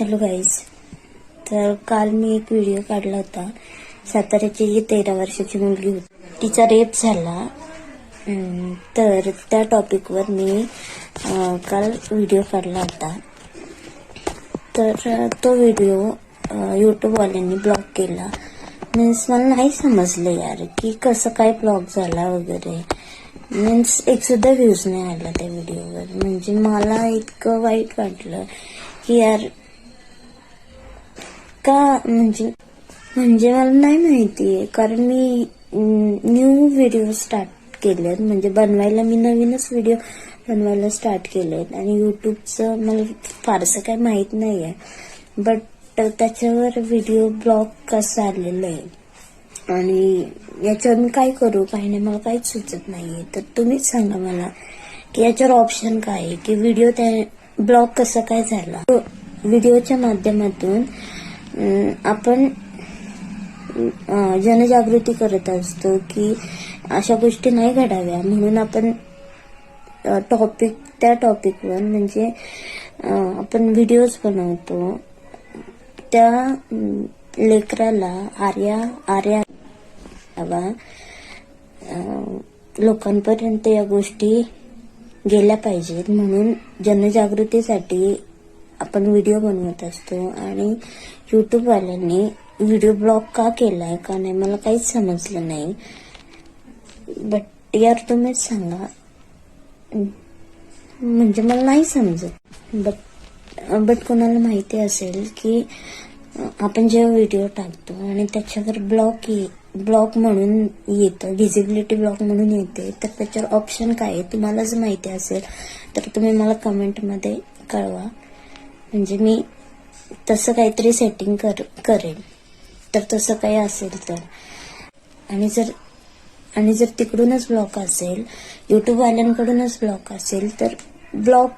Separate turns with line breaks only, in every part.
Hello guys. तर काल मी एक व्हिडिओ काढला होता. साताऱ्याची जी 13 वर्षाची मुलगी होती, तिचा रेप झाला. तर त्या टॉपिकवर मी काल व्हिडिओ काढला होता. तर तो व्हिडिओ यूट्यूबवाल्यांनी ब्लॉक केला. मीन्स मला नाही समजलं यार की कसं काय ब्लॉक झाला वगैरे. मीन्स एक सुद्धा व्ह्यूज नाही आला त्या व्हिडिओवर. म्हणजे मला इतकं वाईट वाटलं की यार का म्हणजे मला नाही माहिती. कारण मी न्यू व्हिडिओ स्टार्ट केलेत, म्हणजे बनवायला मी नवीनच व्हिडिओ बनवायला स्टार्ट केलेत आणि युट्यूबचं मला फारसं काही माहित नाही आहे. बट त्याच्यावर व्हिडिओ ब्लॉक कसं आलेलं आहे आणि याच्यावर मी काय करू काय नाही मला काहीच सुचत नाहीये. तर तुम्हीच सांगा मला की याच्यावर ऑप्शन काय आहे की व्हिडिओ त्या ब्लॉक कसा काय झाला. व्हिडिओच्या माध्यमातून आपण जनजागृती करत असतो की अशा गोष्टी नाही घडाव्या, म्हणून आपण त्या टॉपिकवर म्हणजे आपण व्हिडिओज बनवतो. त्या लेकराला आर्या लोकांपर्यंत या गोष्टी गेल्या पाहिजेत, म्हणून जनजागृतीसाठी आपण व्हिडिओ बनवत असतो. आणि यूट्यूबवाल्यांनी व्हिडिओ ब्लॉक का केलाय का नाही मला काहीच समजलं नाही. बट यार तुम्हीच सांगा, म्हणजे मला नाही समजत. बट कोणाला माहिती असेल की आपण जेव्हा व्हिडिओ टाकतो आणि त्याच्यावर ब्लॉक म्हणून येतं, व्हिजिबिलिटी ब्लॉक म्हणून येते, तर त्याच्यावर ऑप्शन काय आहे तुम्हाला जर माहिती असेल तर तुम्ही मला कमेंटमध्ये कळवा. म्हणजे मी तसं काहीतरी सेटिंग करेल. तर तसं काही असेल तर. आणि जर तिकडूनच ब्लॉक असेल, यूट्यूबवाल्यांकडूनच ब्लॉक असेल, तर ब्लॉक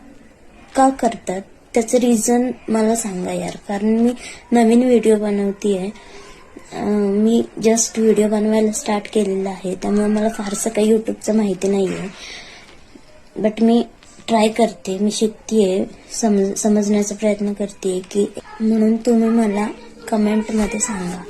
का करतात त्याचं रिझन मला सांगा यार. कारण मी नवीन व्हिडिओ बनवतीये. मी जस्ट व्हिडिओ बनवायला स्टार्ट केलेला आहे, त्यामुळे मला फारसं काही यूट्यूबचं माहिती नाहीये. बट मी ट्राय करते, मी शिकतेय, समजण्याचा प्रयत्न करते की, म्हणून तुम्ही मला कमेंटमध्ये सांगा.